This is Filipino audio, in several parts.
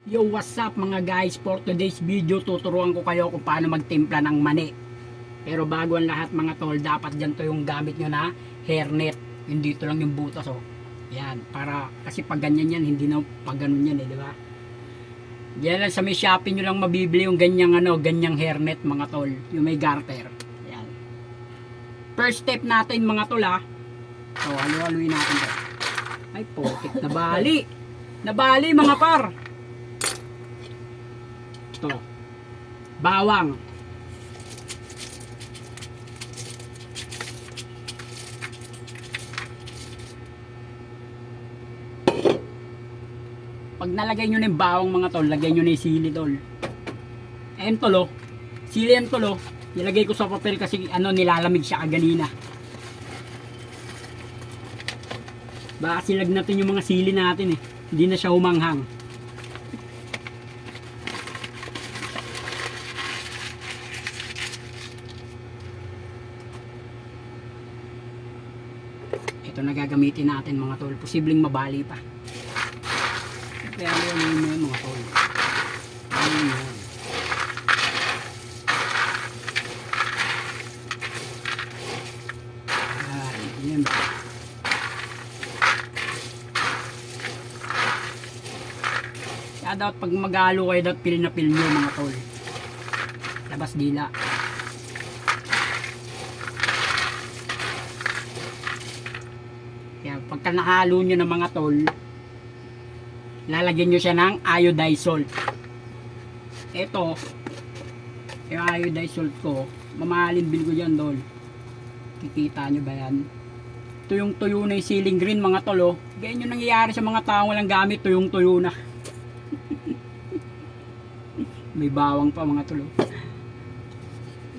Yo, what's up mga guys? For today's video, tuturuan ko kayo kung paano magtimpla ng mani. Pero bago ang lahat mga tol, dapat ganito yung gamit nyo na hairnet. Yung dito lang yung butas, oh. Yan, para, kasi pag ganyan yan, hindi na pag ganun yan eh, di ba? Yan lang sa may Shopee nyo lang mabibili yung ganyang ganyang hairnet mga tol. Yung may garter. Yan. First step natin mga tol ha. So, halu-haluin natin to. Ay, potik, nabali. Nabali mga par. Ito. Bawang. Pag nalagay nyo na yung bawang mga tol, lagay nyo na yung sili tol. Ayan tol oh. Sili yan tol oh. Nilagay ko sa papel kasi nilalamig siya kaganina. Baka silag natin yung mga sili natin eh. Hindi na siya humanghang. Ito na gagamitin natin mga tol. Posibleng mabali pa. Kaya yun yung mga tol. Ayun. Ayan ba? Kaya dapat pag mag-halo kayo dapat pil na pil nyo mga tol. Labas dila. Kaya pagka nahalo nyo ng mga tol, lalagyan nyo siya ng iodized salt. Ito, yung iodized salt ko, mamahalin bil ko dyan tol. Kikita nyo ba yan? Ito yung tuyo na yung ceiling green mga tol oh. Ganyan yung nangyayari sa mga taong walang gamit, tuyong tuyo na. May bawang pa mga tol oh.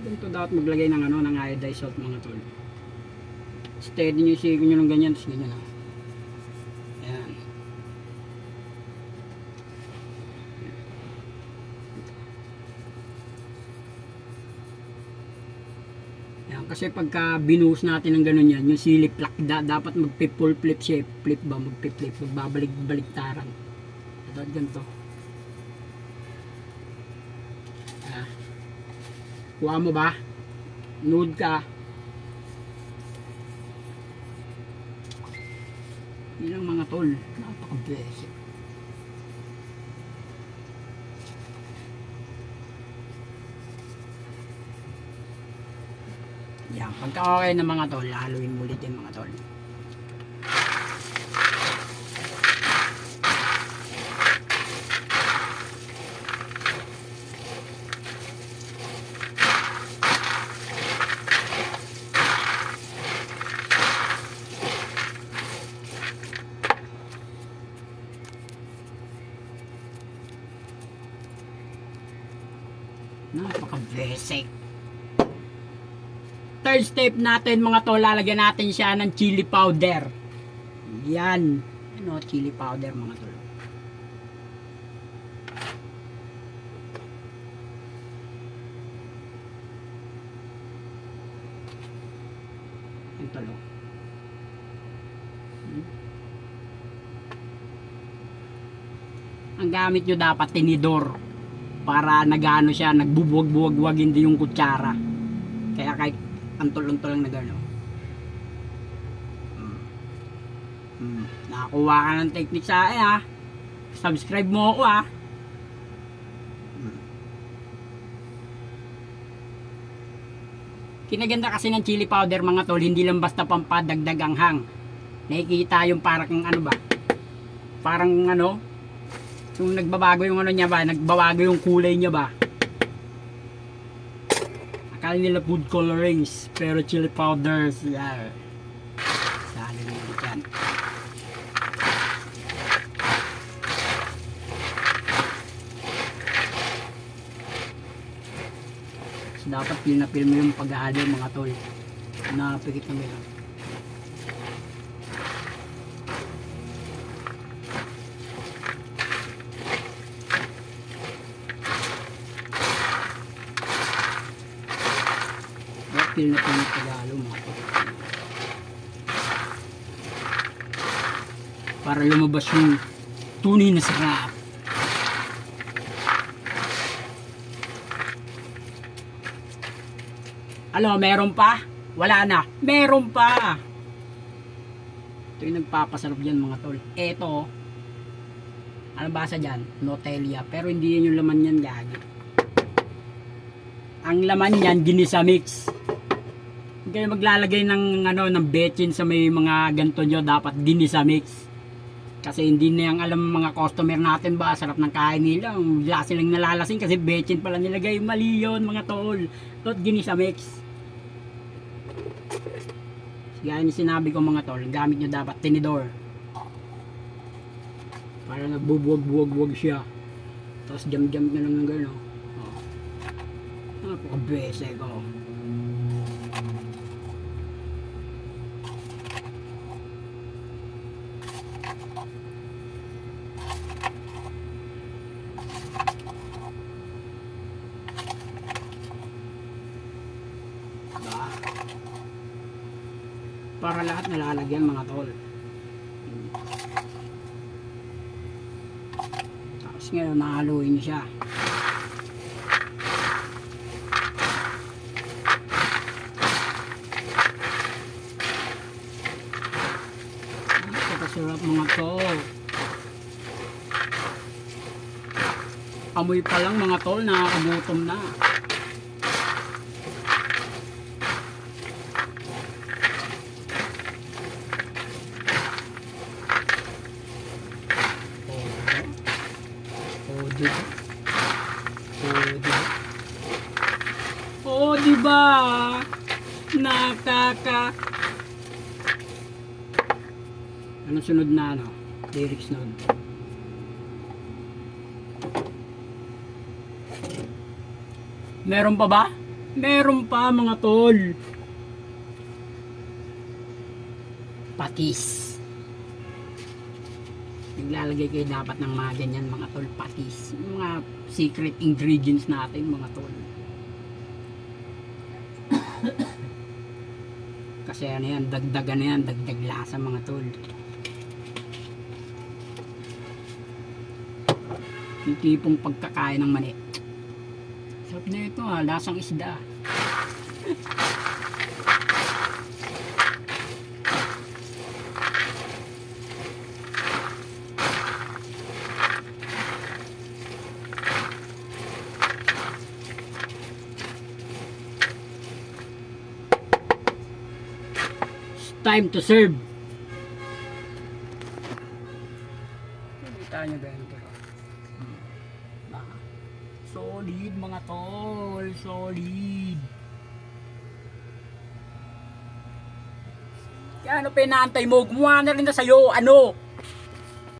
Ganito dapat maglagay ng ng iodized salt mga tol. Steady nyo isigo nyo ng ganyan, tapos ganyan oh. Ayan. Ayan, kasi pagka binuhos natin ng ganun yan, yung silip plak, dapat magpi-full flip shape, flip ba, magpi-flip, magbabalik-baliktaran. Ito, ganito. Ayan. Kuha mo ba? Nude ka. Yun ang mga tol, napaka-basic. Yan, pagka okay na mga tol, haluin mo ulit yung mga tol. Napaka-basic. Third step natin mga tol, lalagyan natin siya ng chili powder. Yan. Chili powder mga tol. Yan tol. Ang gamit nyo dapat tinidor para nagano siya, nagbubuwag-buwag-wag hindi yung kutsara. Kaya kahit antol-antol lang na gano'n. Nakakuha ka ng technique sa akin ha. Subscribe mo ako ha. Kinaganda kasi ng chili powder mga tol, hindi lang basta pampadagdag ang hang. Nakikita yung parang ba? Parang yung nagbabago yung niya ba? Nagbabago yung kulay niya ba? Akala nila food colorings, pero chili powders, yan. Sali nila dyan. So, dapat pil na pil mo yung paghahalo mga tol. Napikit na lang. Pil na pil yung paghahalo mga tol. Para lumabas yung tunay na sarap. Ano, meron pa? Wala na. Meron pa. Ito yung nagpapasarap dyan mga tol. Eto, ano basa dyan? Nutella. Pero hindi yun yung laman yan, gagi. Ang laman yan, ginisa mix. Huwag kayo maglalagay ng, ano, ng betchin sa may mga ganito nyo. Dapat ginisa mix. Kasi hindi na yung alam mga customer natin ba, sarap ng kain nila. Wala silang nalalasing kasi betchin pala nilagay. Mali yun mga tol. Not ginisa mix. Gaya ni sinabi ko mga tol, gamit nyo dapat tinidor. Para nagbubuwag-buwag siya. Tapos jam-jam nyo lang ng gano'n. Oh. Napaka-bese ko. Para lahat nalalagyan mga tol. Tapos ngayon nahaluin siya. Napakasarap mga tol. Amoy pa lang mga tol, nakakagutom na. Diba? Nakaka... Anong sunod na ano? Lyrics nun. Meron pa ba? Meron pa mga tol. Patis. Naglalagay kayo dapat ng mga ganyan mga tol, patis. Mga secret ingredients natin mga tol. Kasi ano yan, dagdagan na yan, dagdag lasa mga tol. Yung tipong pagkakain ng mani. Sarap na ito ha, lasang isda. Time to serve. Kita nyo ba yun? Solid mga tol. Solid. Kaya ano pa inaantay mo? Gumawa na rin na sa'yo. Ano?